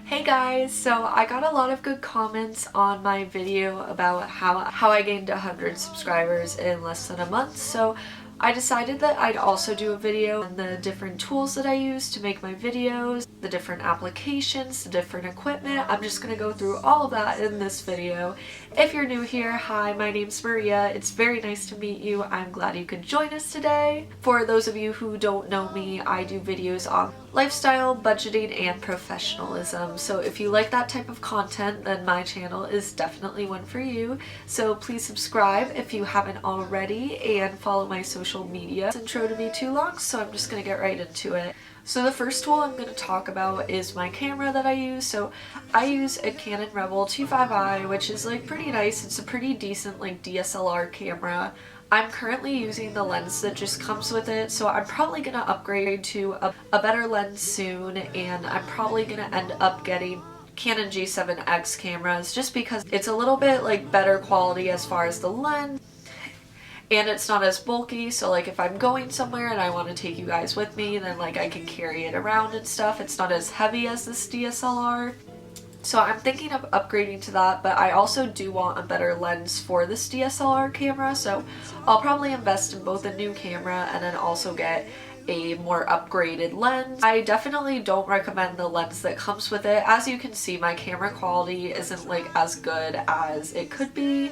Hey guys, so I got a lot of good comments on my video about how I gained 100 subscribers in less than a month, so I decided that I'd also do a video on the different tools that I use to make my videos, the different applications, the different equipment. I'm just gonna go through all of that in this video. If you're new here, hi, my name's Maria. It's very nice to meet you. I'm glad you could join us today. For those of you who don't know me, I do videos on lifestyle, budgeting, and professionalism. So if you like that type of content, then my channel is definitely one for you. So please subscribe if you haven't already and follow my social media. This intro to be too long, so I'm just gonna get right into it. So the first tool I'm going to talk about is my camera that I use. So I use a Canon Rebel 25i, which is like pretty nice. It's a pretty decent like DSLR camera. I'm currently using the lens that just comes with it, so I'm probably going to upgrade to a better lens soon, and I'm probably going to end up getting Canon G7X cameras just because it's a little bit like better quality as far as the lens. And it's not as bulky, so like if I'm going somewhere and I want to take you guys with me, then like I can carry it around and stuff. It's not as heavy as this DSLR. So I'm thinking of upgrading to that, but I also do want a better lens for this DSLR camera, so I'll probably invest in both a new camera and then also get a more upgraded lens. I definitely don't recommend the lens that comes with it. As you can see, my camera quality isn't like as good as it could be.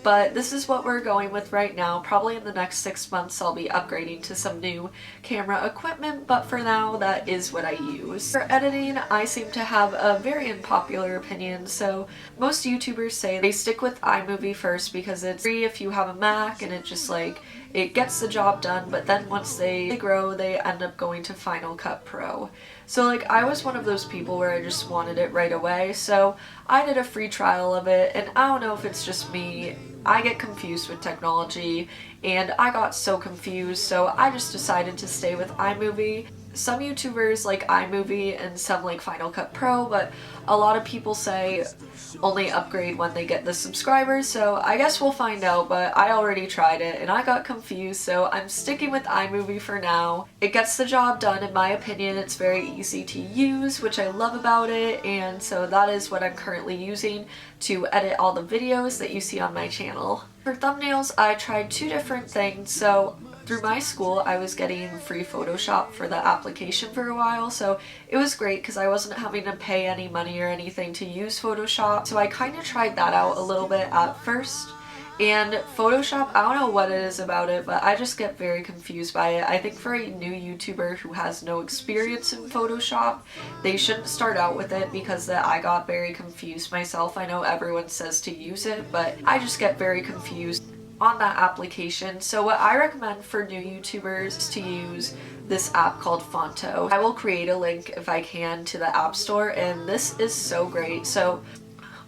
But this is what we're going with right now. Probably in the next 6 months I'll be upgrading to some new camera equipment, but for now that is what I use. For editing, I seem to have a very unpopular opinion, so most YouTubers say they stick with iMovie first because it's free if you have a Mac and it just like, it gets the job done, but then once they grow, they end up going to Final Cut Pro. So like I was one of those people where I just wanted it right away, so I did a free trial of it, and I don't know if it's just me, I get confused with technology, and I got so confused, so I just decided to stay with iMovie. Some YouTubers like iMovie and some like Final Cut Pro, but a lot of people say only upgrade when they get the subscribers, so I guess we'll find out, but I already tried it and I got confused, so I'm sticking with iMovie for now. It gets the job done in my opinion. It's very easy to use, which I love about it, and so that is what I'm currently using to edit all the videos that you see on my channel. For thumbnails, I tried two different things. So through my school, I was getting free Photoshop for the application for a while, so it was great because I wasn't having to pay any money or anything to use Photoshop. So I kind of tried that out a little bit at first. And Photoshop, I don't know what it is about it, but I just get very confused by it. I think for a new YouTuber who has no experience in Photoshop, they shouldn't start out with it because I got very confused myself. I know everyone says to use it, but I just get very confused on that application. So what I recommend for new YouTubers is to use this app called Fonto. I will create a link if I can to the App Store, and this is so great. So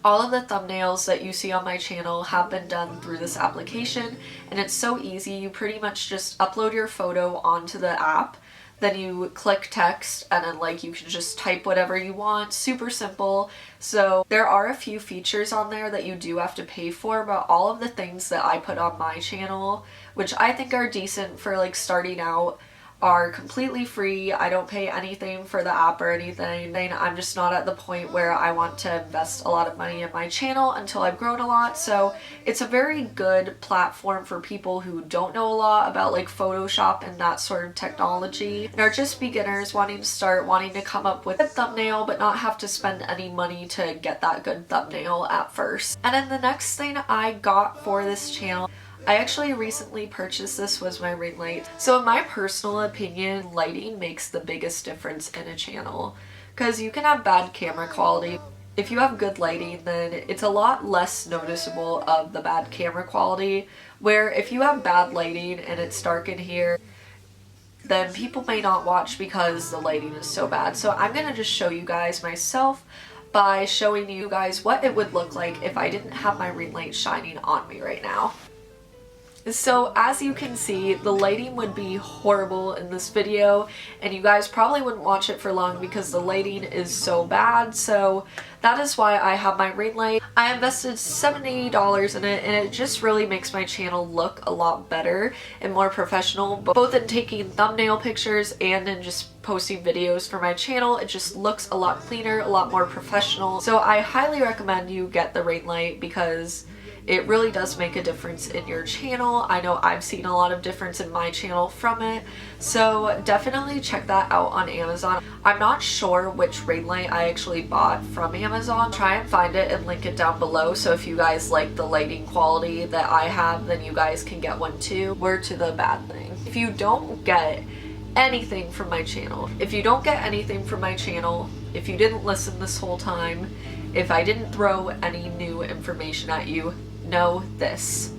all of the thumbnails that you see on my channel have been done through this application, and it's so easy. You pretty much just upload your photo onto the app, then you click text, and then like you can just type whatever you want. Super simple. So there are a few features on there that you do have to pay for, but all of the things that I put on my channel, which I think are decent for like starting out, are completely free. I don't pay anything for the app or anything. I'm just not at the point where I want to invest a lot of money in my channel until I've grown a lot. So it's a very good platform for people who don't know a lot about like Photoshop and that sort of technology, and are just beginners wanting to start, wanting to come up with a thumbnail but not have to spend any money to get that good thumbnail at first. And then the next thing I got for this channel, I actually recently purchased this, was my ring light. So in my personal opinion, lighting makes the biggest difference in a channel, because you can have bad camera quality. If you have good lighting, then it's a lot less noticeable of the bad camera quality, where if you have bad lighting and it's dark in here, then people may not watch because the lighting is so bad. So I'm gonna just show you guys myself by showing you guys what it would look like if I didn't have my ring light shining on me right now. So as you can see, the lighting would be horrible in this video, and you guys probably wouldn't watch it for long because the lighting is so bad, so that is why I have my ring light. I invested $70 in it, and it just really makes my channel look a lot better and more professional, both in taking thumbnail pictures and in just posting videos for my channel. It just looks a lot cleaner, a lot more professional. So I highly recommend you get the ring light because it really does make a difference in your channel. I know I've seen a lot of difference in my channel from it, so definitely check that out on Amazon. I'm not sure which ring light I actually bought from Amazon. Try and find it and link it down below, so if you guys like the lighting quality that I have, then you guys can get one too. Word to the bad thing. If you don't get anything from my channel, if you didn't listen this whole time, if I didn't throw any new information at you, know this,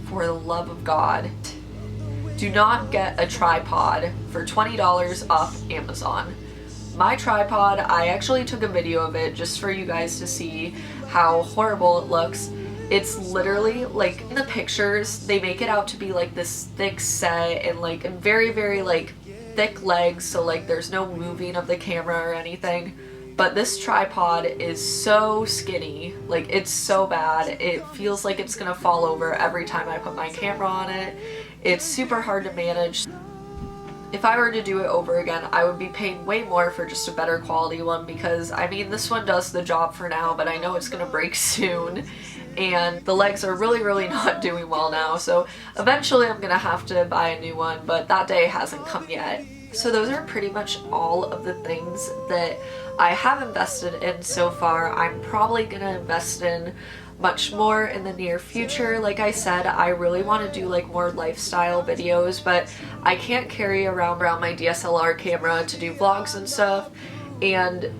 for the love of God, do not get a tripod for $20 off Amazon. My tripod, I actually took a video of it just for you guys to see how horrible it looks. It's literally like, in the pictures they make it out to be like this thick set and like very, very like thick legs, so like there's no moving of the camera or anything. But this tripod is so skinny, like it's so bad. It feels like it's gonna fall over every time I put my camera on it. It's super hard to manage. If I were to do it over again, I would be paying way more for just a better quality one because, I mean, this one does the job for now, but I know it's gonna break soon. And the legs are really, really not doing well now, so eventually I'm gonna have to buy a new one, but that day hasn't come yet. So those are pretty much all of the things that I have invested in so far. I'm probably gonna invest in much more in the near future. Like I said, I really want to do like more lifestyle videos, but I can't carry around my DSLR camera to do vlogs and stuff, and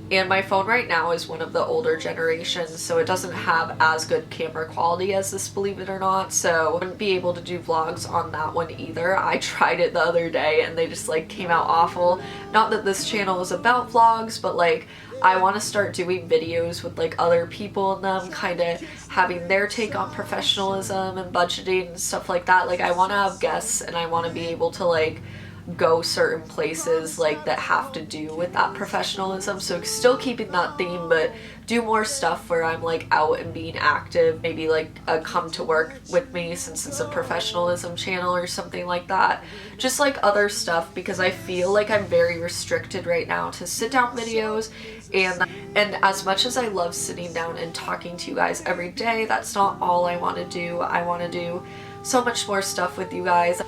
my phone right now is one of the older generations, so it doesn't have as good camera quality as this, believe it or not, so I wouldn't be able to do vlogs on that one either. I tried it the other day and they just like came out awful. Not that this channel is about vlogs, but like I want to start doing videos with like other people in them, kind of having their take on professionalism and budgeting and stuff like that. Like I want to have guests and I want to be able to like go certain places like that have to do with that professionalism, so still keeping that theme but do more stuff where I'm like out and being active, maybe like a come to work with me since it's a professionalism channel or something like that. Just like other stuff, because I feel like I'm very restricted right now to sit down videos, and as much as I love sitting down and talking to you guys every day, that's not all I want to do. I want to do so much more stuff with you guys.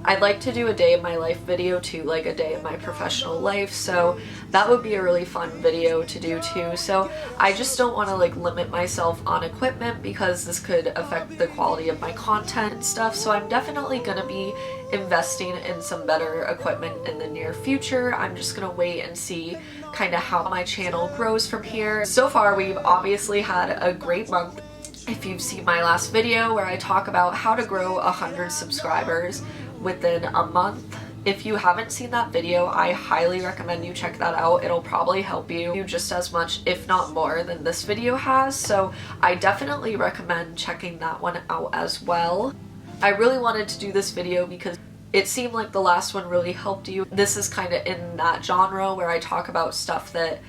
I'd like to do a day of my life video too, like a day of my professional life, so that would be a really fun video to do too. So I just don't want to like limit myself on equipment because this could affect the quality of my content and stuff, so I'm definitely gonna be investing in some better equipment in the near future. I'm just gonna wait and see kind of how my channel grows from here. So far we've obviously had a great month. If you've seen my last video where I talk about how to grow 100 subscribers within a month, if you haven't seen that video, I highly recommend you check that out. It'll probably help you just as much, if not more, than this video has, so I definitely recommend checking that one out as well. I really wanted to do this video because it seemed like the last one really helped you. This is kind of in that genre where I talk about stuff that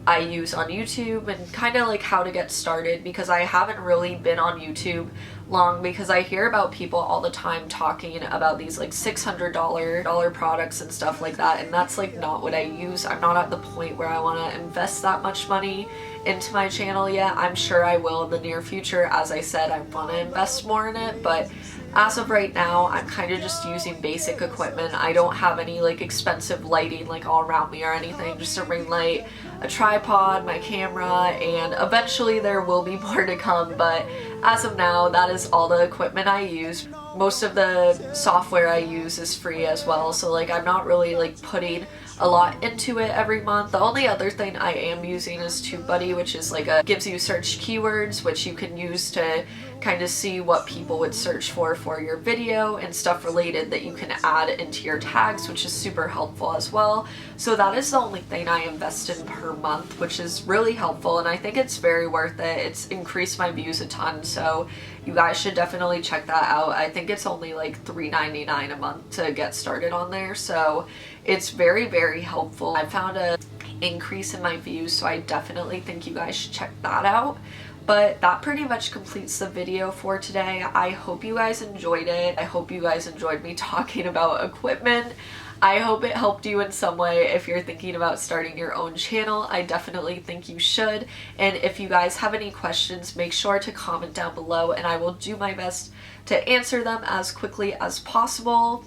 I use on YouTube and kind of like how to get started, because I haven't really been on YouTube long, because I hear about people all the time talking about these like $600 products and stuff like that, and that's like not what I use. I'm not at the point where I want to invest that much money into my channel yet. I'm sure I will in the near future. As I said, I want to invest more in it, but as of right now, I'm kind of just using basic equipment. I don't have any like expensive lighting like all around me or anything, just a ring light, a tripod, my camera, and eventually there will be more to come, but as of now, that is all the equipment I use. Most of the software I use is free as well, so like I'm not really like putting a lot into it every month. The only other thing I am using is TubeBuddy, which is like gives you search keywords, which you can use to kind of see what people would search for your video and stuff related that you can add into your tags, which is super helpful as well. So that is the only thing I invest in per month, which is really helpful, and I think it's very worth it. It's increased my views a ton, so you guys should definitely check that out. I think it's only like $3.99 a month to get started on there, so it's very, very helpful. I found a increase in my views, so I definitely think you guys should check that out. But that pretty much completes the video for today. I hope you guys enjoyed it. I hope you guys enjoyed me talking about equipment. I hope it helped you in some way if you're thinking about starting your own channel. I definitely think you should. And if you guys have any questions, make sure to comment down below and I will do my best to answer them as quickly as possible.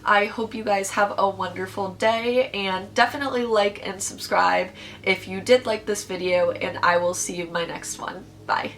I hope you guys have a wonderful day, and definitely like and subscribe if you did like this video, and I will see you in my next one. Bye.